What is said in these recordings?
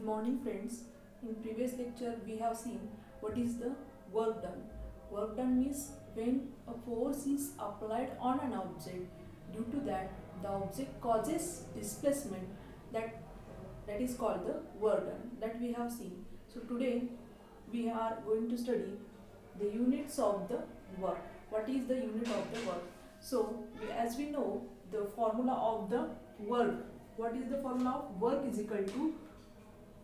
morning friends. In previous lecture we have seen what is the work done. Work done means when a force is applied on an object, due to that the object causes displacement, that is called the work done, that we have seen. So today we are going to study the units of the work. What is the unit of the work? So as we know the formula of the work, what is the formula of work is equal to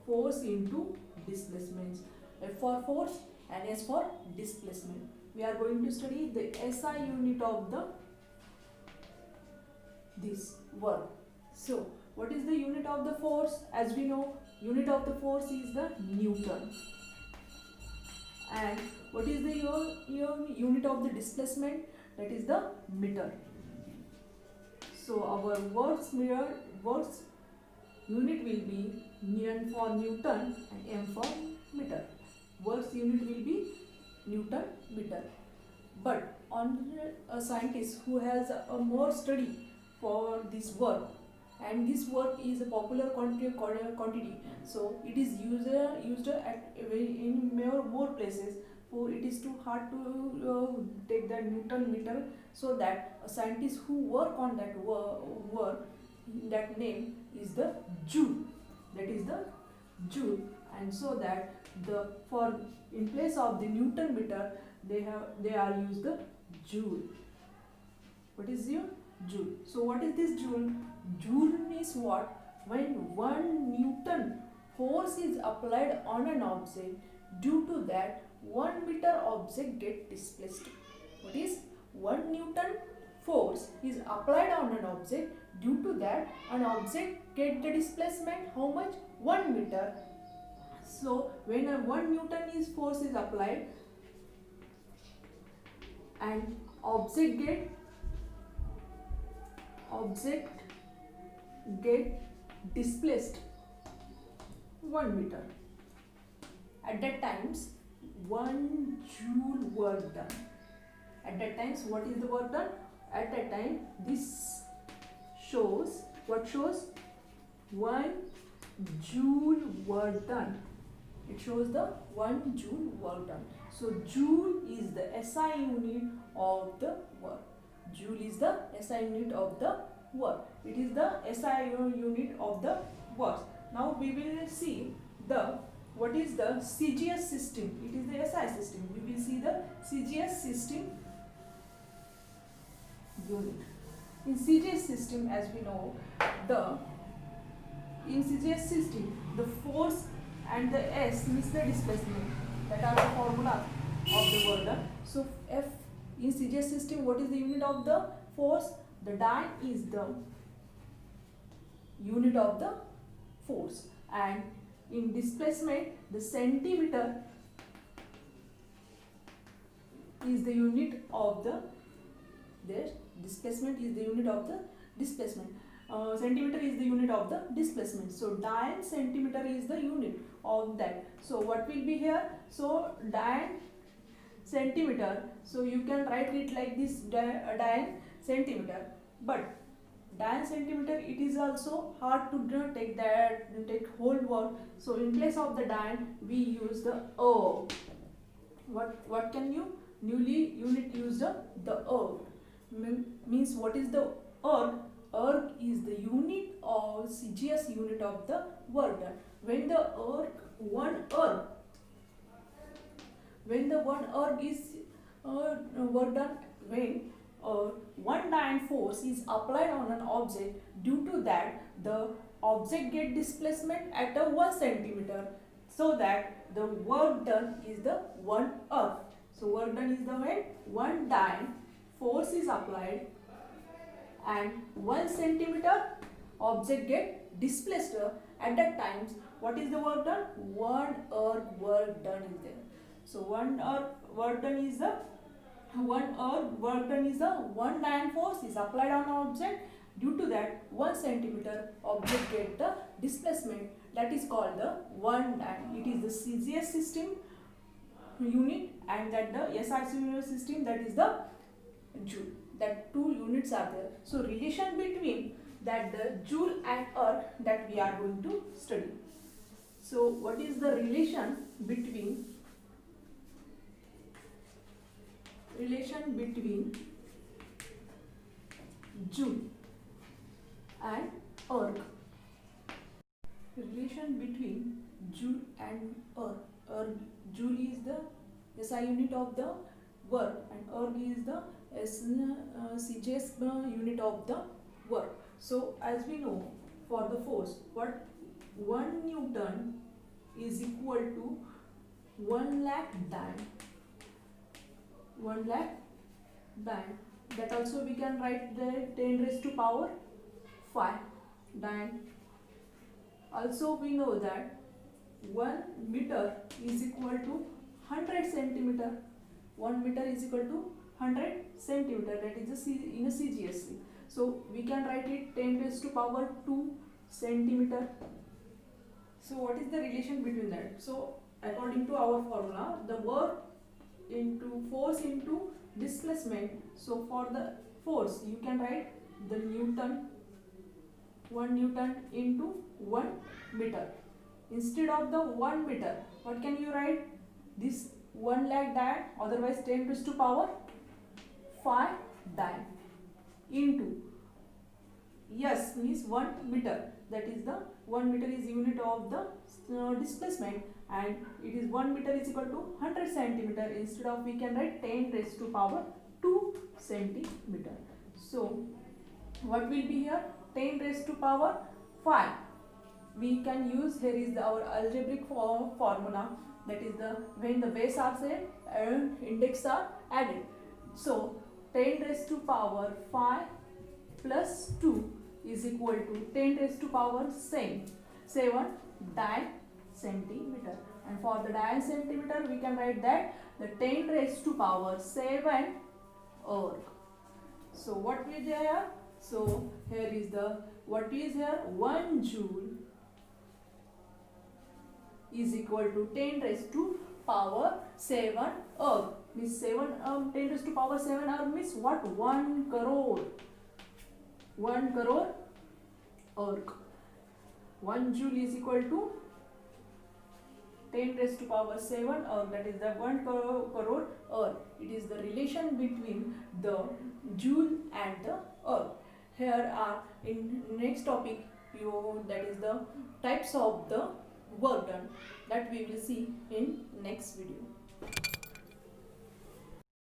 force into displacement. F for force and S for displacement. We are going to study the SI unit of the this work. So what is the unit of the force? As we know, unit of the force is the Newton. And what is the unit of the displacement? That is the meter. So our works unit will be N for Newton and M for meter. Works unit will be Newton meter. But on a scientist who has a more study for this work, and this work is a popular quantity, so it is used at in more places. For it is too hard to take the Newton meter, so that a scientist who work on that work, that name is the Joule. That is the Joule. And so that the for in place of the Newton meter they are used the Joule. What is your Joule? So what is this Joule? Joule means what? When 1 Newton force is applied on an object, due to that 1 meter object get displaced. What is 1 Newton force is applied on an object, due to that an object get the displacement how much? 1 meter. So when a 1 Newton is force is applied and object get displaced 1 meter, at that times 1 Joule work done. At that times what is the work done? At that time this shows, what shows? 1 Joule work done. It shows the 1 Joule work done. So Joule is the SI unit of the work. Joule is the SI unit of the work. It is the SI unit of the work. Now we will see the what is the CGS system. It is the SI system. We will see the CGS system unit. In CGS system, as we know, in CGS system the force and the S means the displacement. That are the formula of the work done. So F in CGS system, what is the unit of the force? The dyne is the unit of the force, and in displacement the centimeter is the unit of the displacement is the unit of the displacement. Centimeter is the unit of the displacement. So dyne centimeter is the unit of that. So what will be here? So dyne centimeter. So you can write it like this, dyne centimeter. But dyne centimeter, it is also hard to take whole word. So in place of the dyne we use the What can you newly unit use the means what is the erg? Erg is the unit of CGS unit of the work done. When the one erg is work done, when 1 dyne force is applied on an object, due to that the object get displacement at a 1 centimeter, so that the work done is the 1 erg. So work done is the when 1 dyne force is applied and 1 centimeter object get displaced. At that times what is the work done? 1 erg work done is there. So 1 erg work done is the 1 dyne force is applied on object, due to that 1 centimeter object get the displacement, that is called the 1 dyne. It is the CGS system unit, and that the SI system, that is the Joule. That two units are there. So relation between that the Joule and erg, that we are going to study. So what is the relation between Joule and erg? Relation between Joule and erg. Joule is the SI unit of the work and erg is the CJS unit of the work. So as we know, for the force, what 1 Newton is equal to 1 lakh Dang. 1 lakh Dang. That also we can write the 10 raised to power 5 Dang. Also we know that 1 meter is equal to 100 centimeter. 1 meter is equal to 100 centimeter. That is in a CGSC. So we can write it 10 raised to power 2 centimeter. So what is the relation between that? So according to our formula, the work into force into displacement. So for the force, you can write the Newton, 1 Newton into 1 meter. Instead of the 1 meter, what can you write? This 1 lakh Dang, otherwise 10 raised to power 5 Dang, into S means 1 meter. That is the 1 meter is unit of the displacement, and it is 1 meter is equal to 100 centimeter. Instead of, we can write 10 raised to power 2 centimeter. So what will be here? 10 raised to power 5. We can use, here is our algebraic formula, that is the when the base are same and index are added. So 10 raised to power 5 plus 2 is equal to 10 raised to power 7 Dang centimeter. And for the Dang centimeter, we can write that the 10 raised to power 7 erg. So what will be here? So here is the, what is here? 1 Joule is equal to 10 raised to power 7 erg. Means 10 raised to power 7 erg means what? 1 crore. 1 crore erg. 1 Joule is equal to 10 raised to power 7 erg, that is the 1 crore erg. It is the relation between the Joule and the erg. Here are in next topic, that is the types of the work done, that we will see in next video.